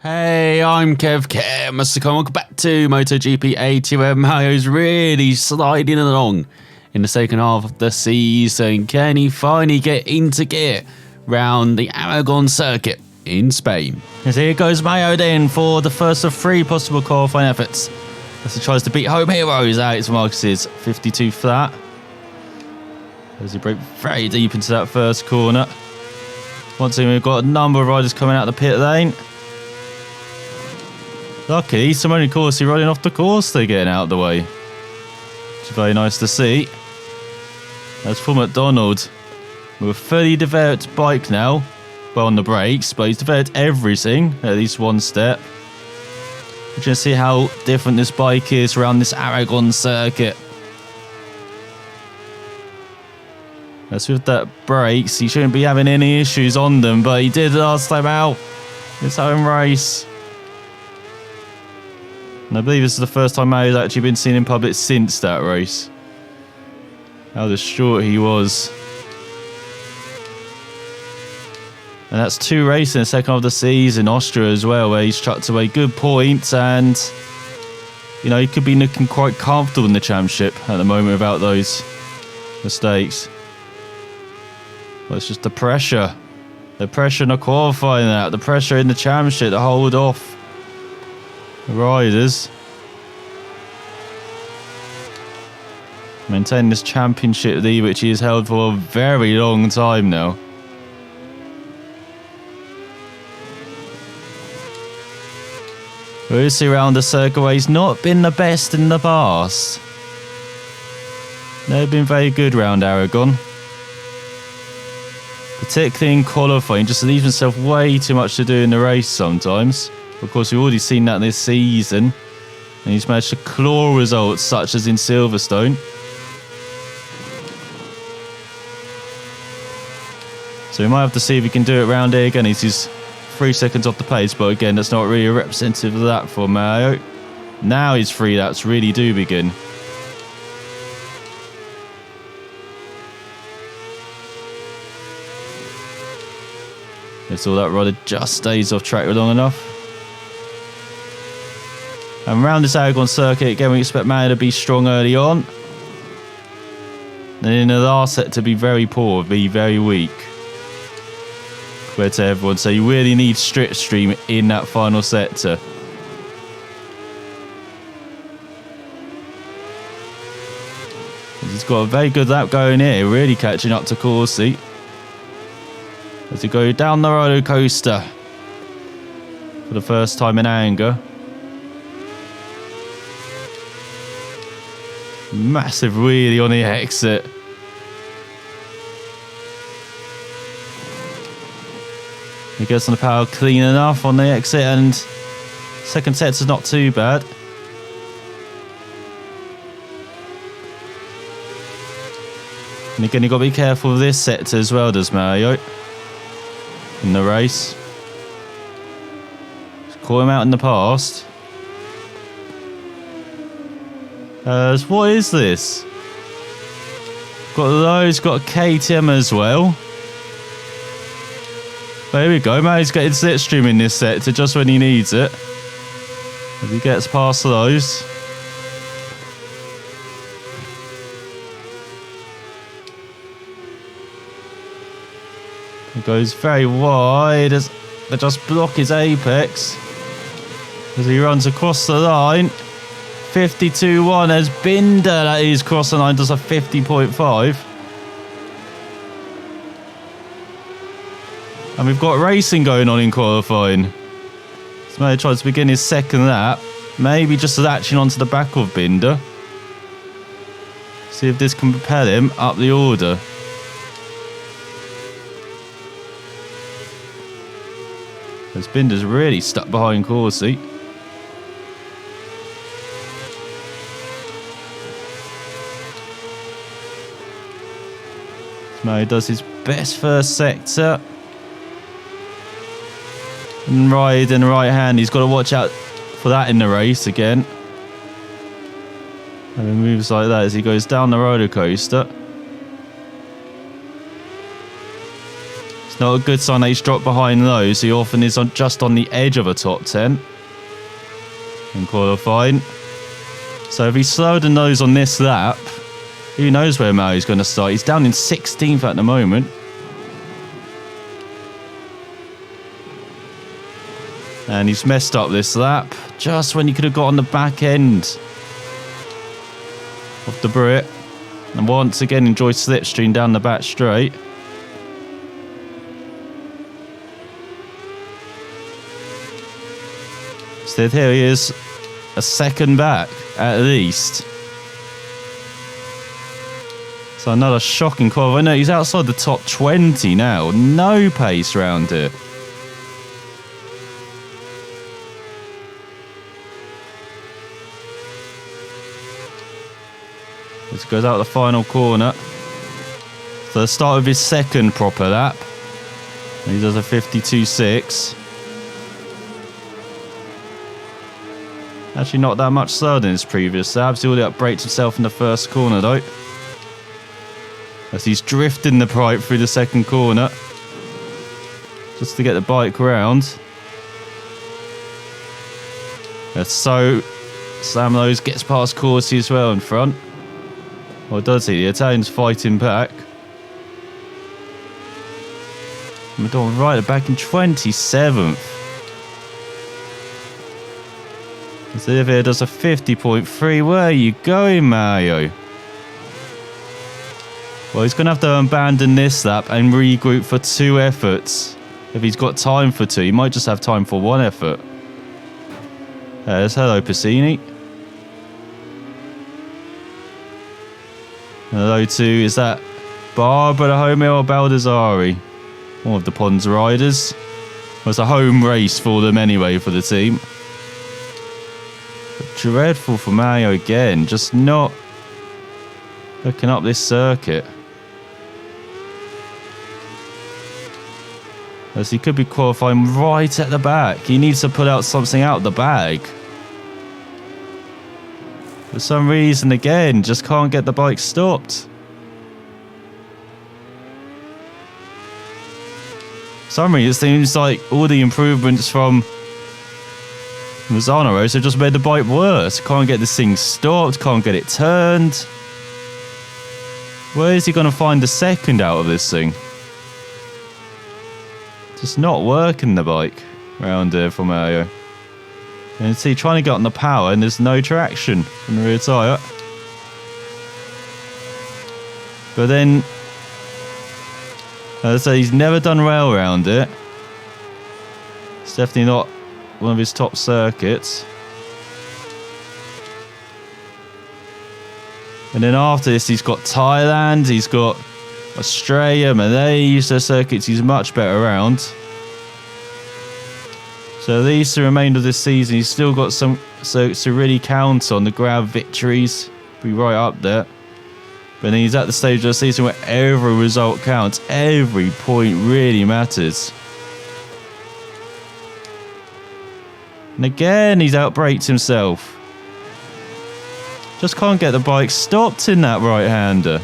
Hey, I'm Kev, Mr. Con. Welcome back to MotoGP A2M. Mario's really sliding along in the second half of the season. Can he finally get into gear round the Aragon circuit in Spain? As here goes Mayo then for the first of three possible qualifying efforts, as he tries to beat home heroes Alex Marquez's 52 flat. As he breaks very deep into that first corner. Once again, we've got a number of riders coming out of the pit lane. Lucky, Simone Corsi running off the course, they're getting out of the way. Which is very nice to see. As for McDonald, with a fully developed bike now, well on the brakes, but he's developed everything, at least one step. We're going to see how different this bike is around this Aragon circuit. As with that brakes, he shouldn't be having any issues on them, but he did last time out. His home race. And I believe this is the first time Mario's actually been seen in public since that race. How distraught he was. And that's two races in the second half of the season, Austria as well, where he's chucked away good points and, you know, he could be looking quite comfortable in the championship at the moment without those mistakes. But it's just the pressure. The pressure in the qualifying that, the pressure in the championship to hold off the riders. Maintain this championship lead, which he has held for a very long time now. Rossi around the circle where he's not been the best in the past. Never been very good round Aragon. Particularly in qualifying, just leaves himself way too much to do in the race sometimes. Of course, we've already seen that this season. And he's managed to claw results such as in Silverstone. So we might have to see if he can do it round here again. He's 3 seconds off the pace, but again, that's not really a representative of that for Mario. Now his 3 laps really do begin. It's all that rider just stays off track long enough. And around this Aragon circuit, again, we expect Mario to be strong early on. And in the last set to be very poor, be very weak. Compared to everyone. So you really need slipstream in that final sector. He's got a very good lap going here, really catching up to Corsi. As he goes down the roller coaster for the first time in anger. Massive wheelie on the exit. He gets on the power clean enough on the exit, and second sector's not too bad. And again, you've got to be careful of this sector as well, does Mario, in the race. Just caught him out in the past. What is this? Got those, got a KTM as well. There we go, Mario's getting slipstream in this sector just when he needs it. If he gets past those. It goes very wide as they just block his apex. As he runs across the line. 52.1 as Binder, that is, cross the line, does a 50.5. And we've got racing going on in qualifying. So Mario tries to begin his second lap. Maybe just latching onto the back of Binder. See if this can propel him up the order. As Binder's really stuck behind Corsi. Mario does his best first sector. And ride in the right hand. He's got to watch out for that in the race again. And he moves like that as he goes down the roller coaster. It's not a good sign that he's dropped behind those. He often is just on the edge of a top 10 in qualifying. So if he's slower than those on this lap, who knows where Mario's going to start. He's down in 16th at the moment. And he's messed up this lap just when he could have got on the back end of the Brit. And once again enjoy slipstream down the back straight. So here he is, a second back at least. So another shocking qualify. No, he's outside the top 20 now. No pace round here. This goes out the final corner. So the start of his second proper lap. And he does a 52.6. Actually not that much slower than his previous laps. He already upbraked himself in the first corner though. As he's drifting the pipe through the second corner. Just to get the bike round. So Sam Lowe's gets past Corsi as well in front. Or does he? The Italian's fighting back. Madonna right back in 27th. Olivia does a 50.3. Where are you going, Mario? Well, he's going to have to abandon this lap and regroup for 2 efforts. If he's got time for 2, he might just have time for 1 effort. Hello, Piscini. Hello to, is that Barbara Homeo or Baldassari? One of the Pons riders. Well, it's a home race for them anyway, for the team. But dreadful for Mario again, just not looking up this circuit. As he could be qualifying right at the back. He needs to put out something out of the bag. For some reason, again, just can't get the bike stopped. For some reason, it seems like all the improvements from Mazzano have just made the bike worse. Can't get this thing stopped, can't get it turned. Where is he going to find the second out of this thing? Just not working the bike around here for Mario. And see, trying to get on the power and there's no traction from the rear tyre. But then, as I say, he's never done well around it. It's definitely not one of his top circuits. And then after this, he's got Thailand, he's got Australia, Malaysia, the circuits he's much better around. So at least the remainder of this season, he's still got some circuits to really count on. The grab victories, be right up there. But then he's at the stage of the season where every result counts. Every point really matters. And again, he's outbraked himself. Just can't get the bike stopped in that right-hander.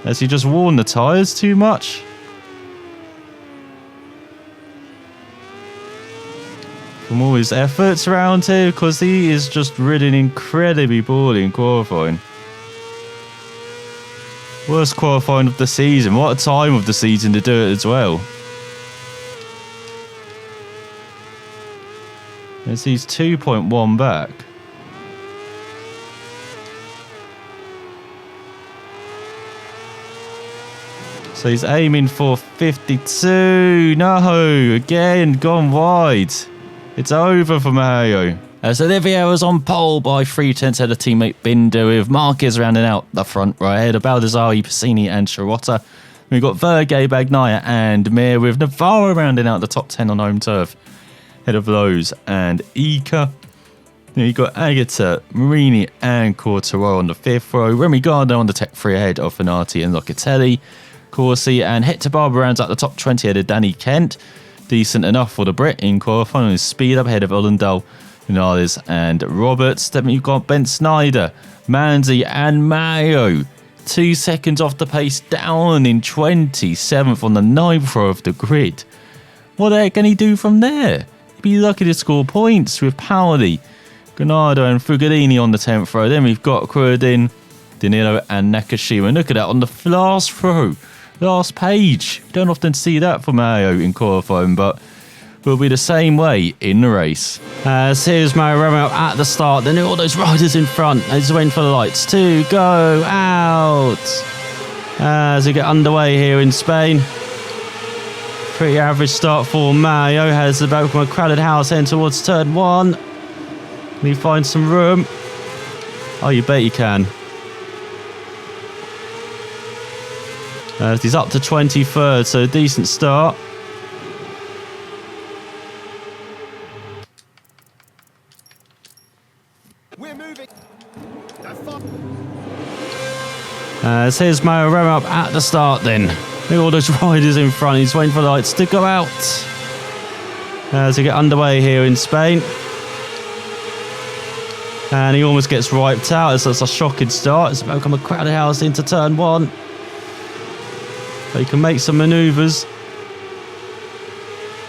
Has he just worn the tyres too much? From all his efforts around here, because he is just ridden incredibly poorly in qualifying. Worst qualifying of the season. What a time of the season to do it as well. As he's 2.1 back. So he's aiming for 52. No, again, gone wide. It's over for Mario. As Olivier was on pole by 3/10 ahead of teammate Binder, with Marquez rounding out the front right ahead of Baldassari, Piscini and Shirota. We've got Verge, Bagnaia and Mir, with Navarro rounding out the top 10 on home turf. Ahead of Lowe's and Ika. Then you've got Agata, Marini and Cortaro on the 5th row. Remy Gardner on the Tech 3 ahead of Finati and Locatelli. Corsi and Hector Barber rounds out the top 20 ahead of Danny Kent. Decent enough for the Brit in qualifying with speed up ahead of Olendal, Vinales and Roberts. Then you've got Ben Snyder, Manzi and Mayo 2 seconds off the pace, down in 27th on the 9th row of the grid. What the heck can he do from there? He'd be lucky to score points with Paoli, Granado and Fugarini on the 10th row. Then we've got Kurodin, Danilo and Nakashima. Look at that on the last row, last page. You don't often see that from Mario in qualifying, but will be the same way in the race. Here's Mario Romeo at the start. Then all those riders in front. He's waiting for the lights to go out. As we get underway here in Spain. Pretty average start for Mario. Has about a crowded house heading towards turn 1. Can he find some room? Oh, you bet he can. He's up to 23rd, so a decent start. We're moving. Here's Mario Romeo up at the start then. Look at all those riders in front. He's waiting for the lights to go out. As we get underway here in Spain. And he almost gets wiped out. That's a shocking start. It's about to become a crowded house into turn 1. But he can make some manoeuvres.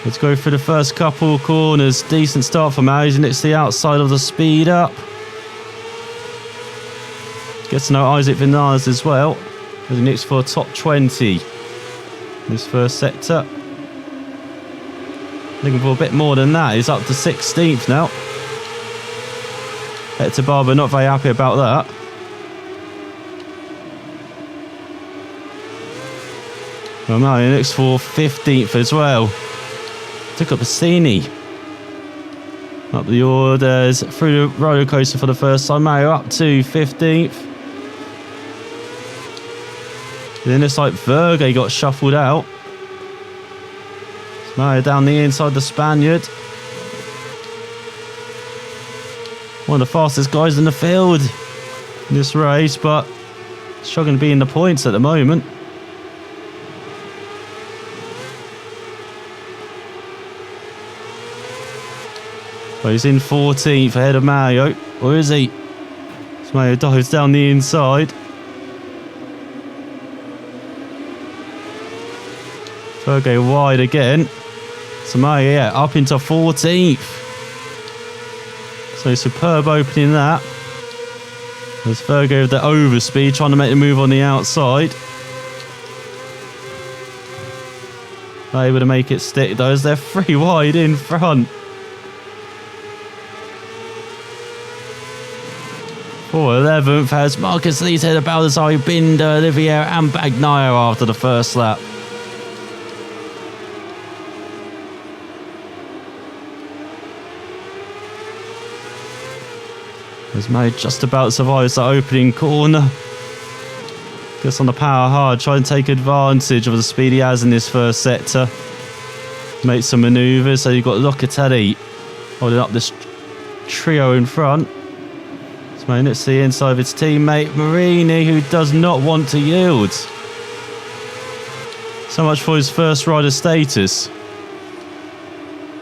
Let's go through the first couple of corners. Decent start for Mario. He's next to the outside of the speed up. Gets to know Isaac Vinales as well. As he next for a top 20 in this first sector. Looking for a bit more than that. He's up to 16th now. Hector Barber not very happy about that. Well, Mario next for 15th as well. Took up Bassini. Up the orders through the roller coaster for the first time. Mario up to 15th. Then it's like Verge got shuffled out. Mario down the inside, the Spaniard. One of the fastest guys in the field in this race, but struggling to be in the points at the moment. Well, he's in 14th ahead of Mario. Or is he? So Mario dives down the inside. Verge wide again. So Mario, yeah, up into 14th. So superb opening that. There's Verge with the overspeed, trying to make the move on the outside. Not able to make it stick though, as they're 3 wide in front. For 11th has Marcus Lees ahead of Baldassare, Binder, Olivier and Bagnaia after the first lap. As Mario just about survives that opening corner. Gets on the power hard, trying to take advantage of the speed he has in this first sector. Make some manoeuvres. So you've got Locatelli holding up this trio in front. So Mario next to the inside of his teammate Marini, who does not want to yield. So much for his first rider status.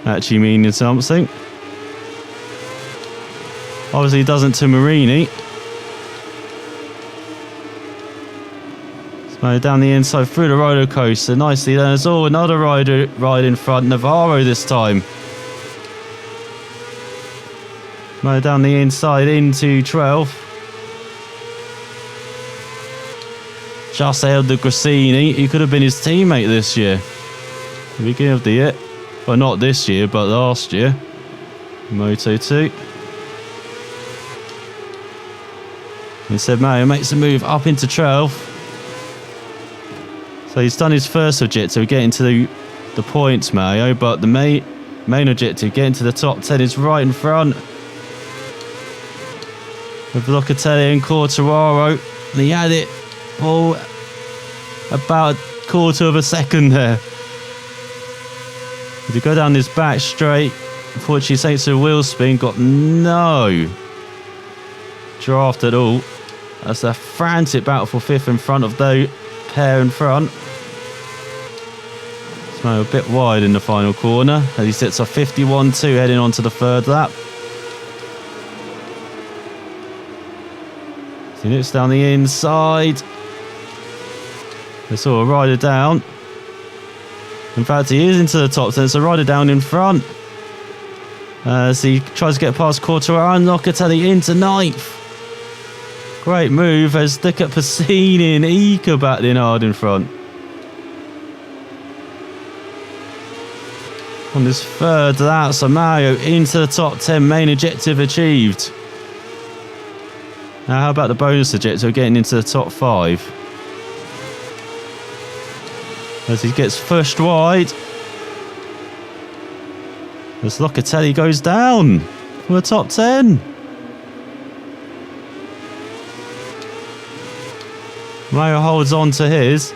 Actually meaning something. Obviously he doesn't to Marini. So down the inside through the roller coaster. Nicely done. There's another rider right in front. Navarro this time. So down the inside into 12th. Just ahead of the Grassini. He could have been his teammate this year. At the beginning of the year. Well, not this year, but last year. Moto 2. Instead, Mario makes a move up into 12th. So he's done his first objective, getting to the points, Mario. But the main objective, getting to the top 10, is right in front. With Locatelli and Quartararo. And he had it about a quarter of a second there. If you go down this back straight, unfortunately, thanks to a wheel spin, got no draft at all. That's a frantic battle for 5th in front of the pair in front. So a bit wide in the final corner as he sits off 51.2 heading on to the 3rd lap. So he looks down the inside. They saw a rider down. In fact, he is into the top 10. It's a rider down in front. As he tries to get past Quartararo and Locatelli into 9th. Great move as look at Passini and Ika battling hard in front. On this third lap, so Mario into the top 10, main objective achieved. Now how about the bonus objective, getting into the top 5? As he gets pushed wide. As Locatelli goes down from the top 10. Mario holds on to his.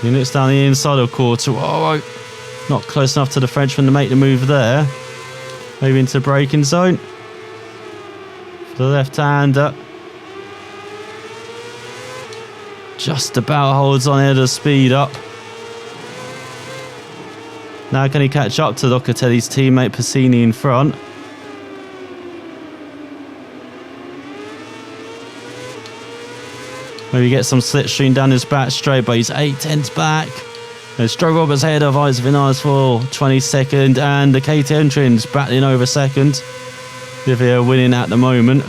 He looks down the inside of Quartararo. Not close enough to the Frenchman to make the move there. Maybe into the braking zone. For the left-hander. Just about holds on ahead of speed up. Now can he catch up to Locatelli's teammate Passini in front? Maybe get some slipstream down his back straight, but he's 8/10 back. There's Joe Roberts ahead of Isaac Vinales for 22nd, and the KTM Trins battling over 2nd. Livia winning at the moment.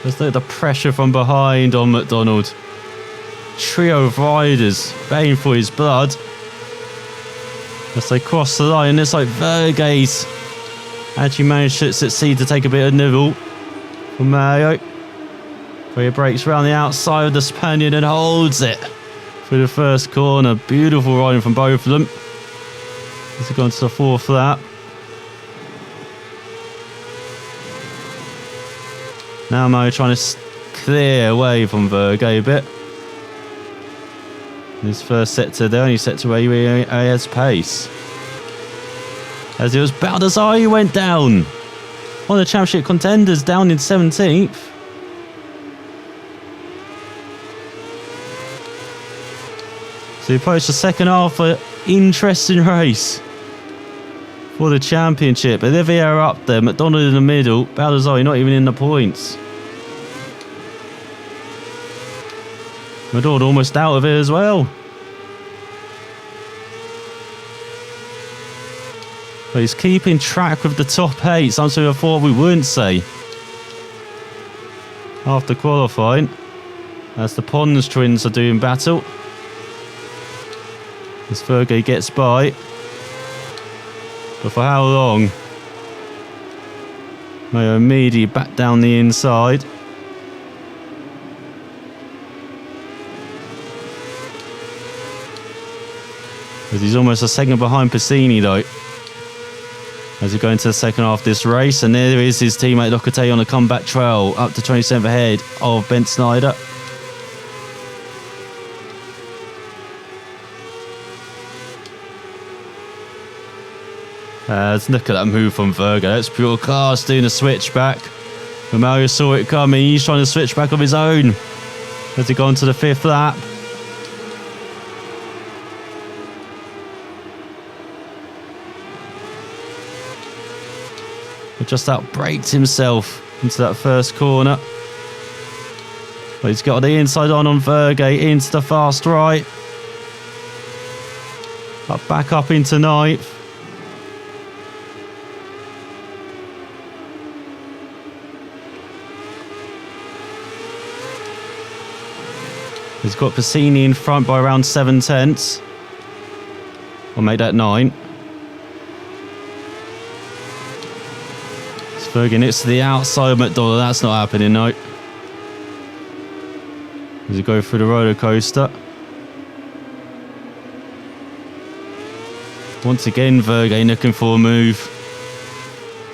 Let's look at the pressure from behind on McDonald. Trio of riders baying for his blood. As they cross the line, it's like Vergate actually managed to succeed to take a bit of nibble from Mario. Where he breaks around the outside of the Spaniard and holds it through the first corner. Beautiful riding from both of them. As they go into the 4th lap. Now Mario trying to clear away from Vergate a bit. His first sector there, only sector where he has pace. As it was Baldassare who went down. One of the championship contenders down in 17th. So he approached the second half of an interesting race for the championship. Olivier up there, McDonald in the middle, Baldassare not even in the points. McDonald almost out of it as well. But he's keeping track with the top 8, something I thought we wouldn't say. After qualifying, as the Pons twins are doing battle. As Fergie gets by. But for how long? Mayo immediately back down the inside. As he's almost a second behind Passini though. As we go into the second half of this race, and there is his teammate Locatelli on a comeback trail, up to 27th ahead of Ben Snyder. Let's look at that move from Verga. That's pure class, doing a switchback. But Mario saw it coming. He's trying to switch back of his own. As he go on to the 5th lap. Just outbraked himself into that first corner. But he's got the inside on Vergate into the fast right. But back up into 9th. He's got Passini in front by around 7/10. We'll make that 9. Fergie, it's to the outside of McDonald. That's not happening, no. As we go through the roller coaster. Once again, Vergate looking for a move.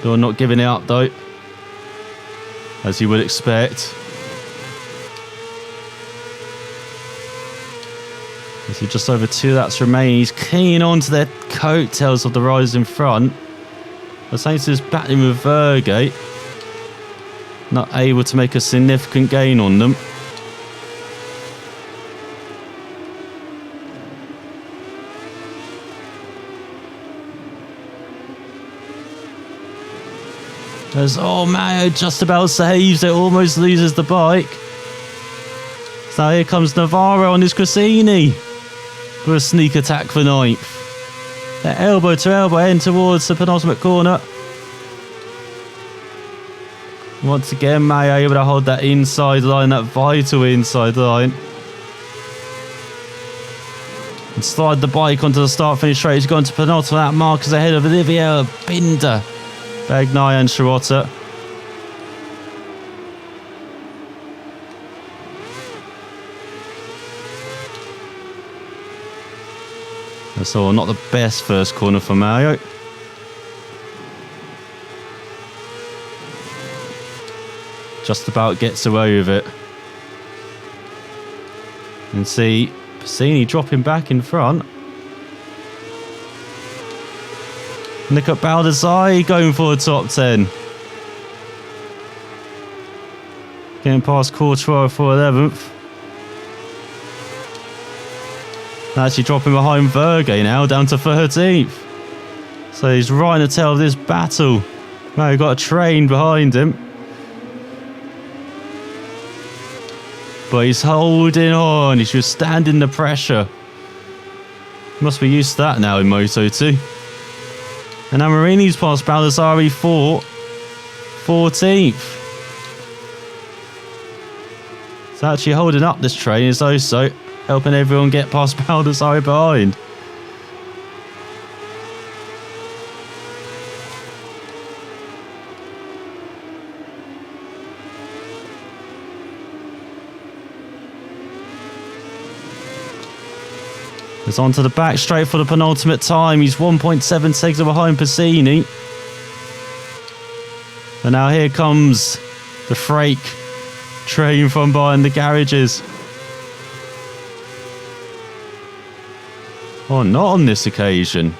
They're not giving it up, though. As you would expect. As with just over 2 laps remaining, he's clinging on to their coattails of the riders in front. The Saints is battling with Vergate. Not able to make a significant gain on them. As Mayo just about saves it, almost loses the bike. So here comes Navarro on his Cressini for a sneak attack for ninth. They're elbow to elbow heading towards the penultimate corner. Once again, Mayo able to hold that inside line, that vital inside line. And slide the bike onto the start-finish straight. He's gone to penultimate. That Marcus ahead of Olivier, Binder, Bagnaia and Shirota. So not the best first corner for Mayo. Just about gets away with it. And see Passini dropping back in front. Look at Baldassai going for a top 10. Getting past Courtois for 11th. Actually dropping behind Verge now, down to 13th. So he's right in the tail of this battle. Now got a train behind him. But he's holding on. He's just standing the pressure. Must be used to that now in Moto2. And Amarini's past Baldassari for 14th. It's actually holding up this train is also helping everyone get past Baldassari behind. It's onto the back straight for the penultimate time. He's 1.7 seconds behind Passini. And now here comes the freight train from behind the garages. Oh, not on this occasion.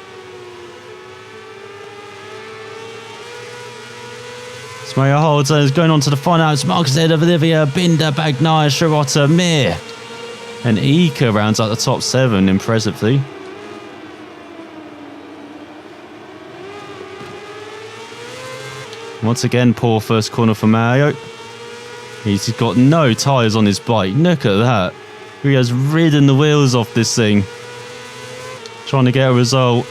Smayo holds and is going on to the final. It's Marcus ahead of Olivia, Binder, Bagnaia, Shirota, Mir. And Ika rounds out the top 7 impressively. Once again, poor first corner for Mayo. He's got no tyres on his bike. Look at that. He has ridden the wheels off this thing. Trying to get a result.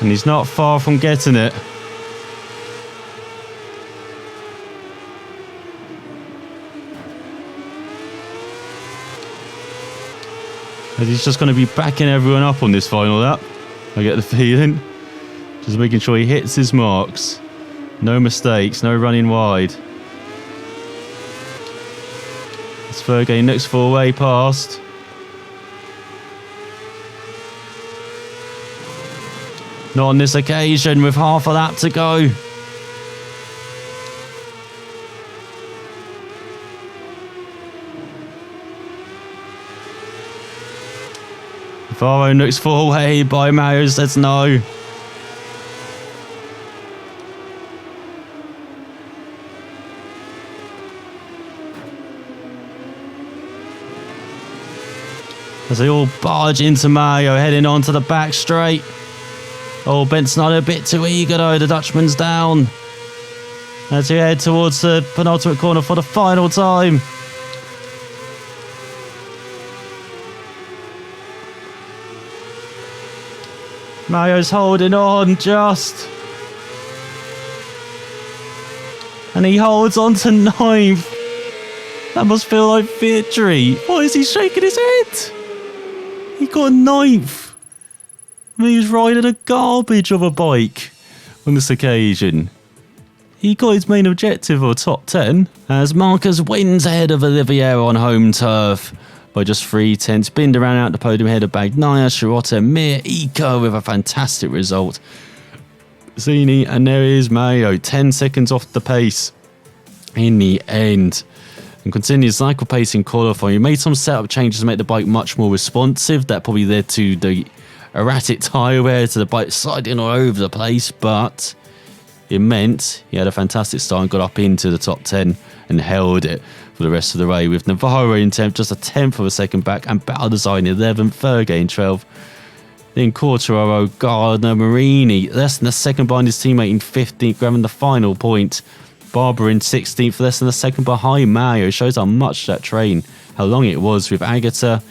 And he's not far from getting it. And he's just going to be backing everyone up on this final lap. I get the feeling. Just making sure he hits his marks. No mistakes, no running wide. It's Fergie looks for a way past. Not on this occasion with half a lap to go. Varro looks for a way by Mayo, says no. As they all barge into Mayo, heading on to the back straight. Oh, Benson a bit too eager though, the Dutchman's down. As he head towards the penultimate corner for the final time. Mayo's holding on just. And he holds on to 9th. That must feel like victory. Why is he shaking his head? He got 9th. He was riding a garbage of a bike on this occasion. He got his main objective of a top 10 as Marcus wins ahead of Olivier on home turf by just 3/10. Binder ran out the podium ahead of Bagnaia, Shirota, Mir, Ika with a fantastic result. Zini, and there is Mayo, 10 seconds off the pace in the end. And continues cycle pace in qualifying. He made some setup changes to make the bike much more responsive. That probably led to the erratic tyre wear, to the bike sliding all over the place, but it meant he had a fantastic start and got up into the top 10 and held it for the rest of the way, with Navarro in 10th, just a tenth of a second back, and Baldassare in 11th, Fergay 12th. Then Quartararo, Gardner, Marini, less than a second behind his teammate in 15th, grabbing the final point. Barber in 16th, less than a second behind Mario. Shows how much that train, how long it was, with Agata,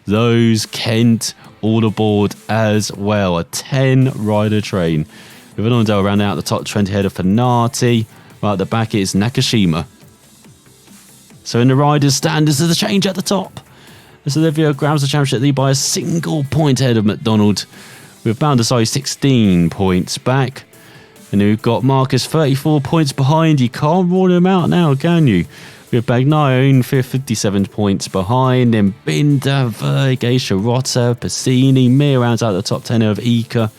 those, Kent, all aboard as well. A 10-rider train. With Alonso rounding out the top 20 ahead of Fanati. Right at the back is Nakashima. So in the riders' stand, this is the change at the top. As Olivia grabs the championship lead by a single point ahead of McDonald, with Baldassare 16 points back. And we've got Marcus 34 points behind. You can't rule him out now, can you? With Bagnaia in 5th, 57 points behind. Then Binder, Vergay, Shirota, Passini, Mir rounds out the top 10 of Ika.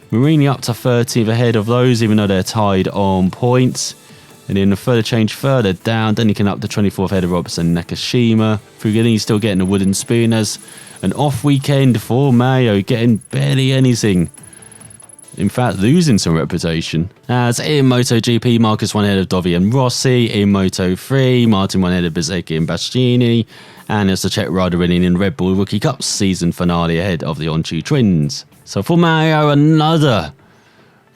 Marini up to 13th ahead of those, even though they're tied on points. And then a further change further down, then you can up to 24th ahead of Robertson Nakashima. Fugalini still getting the wooden spoon as an off weekend for Mayo, getting barely anything. In fact, losing some reputation. As in MotoGP, Marcus won ahead of Dovi and Rossi. In Moto3, Martin won ahead of Bezzecchi and Bastianini. And as the Czech rider winning in Red Bull Rookie Cup season finale ahead of the Onchu twins. So for Mayo, another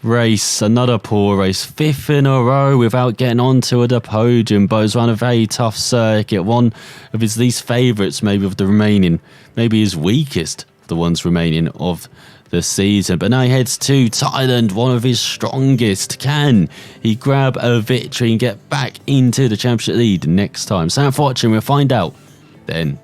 race, another poor race, 5th in a row without getting onto the podium. But it was on a very tough circuit, one of his least favourites maybe of the remaining, maybe his weakest of the ones remaining of the season. But now he heads to Thailand, one of his strongest. Can he grab a victory and get back into the championship lead next time? So for watching, we'll find out then.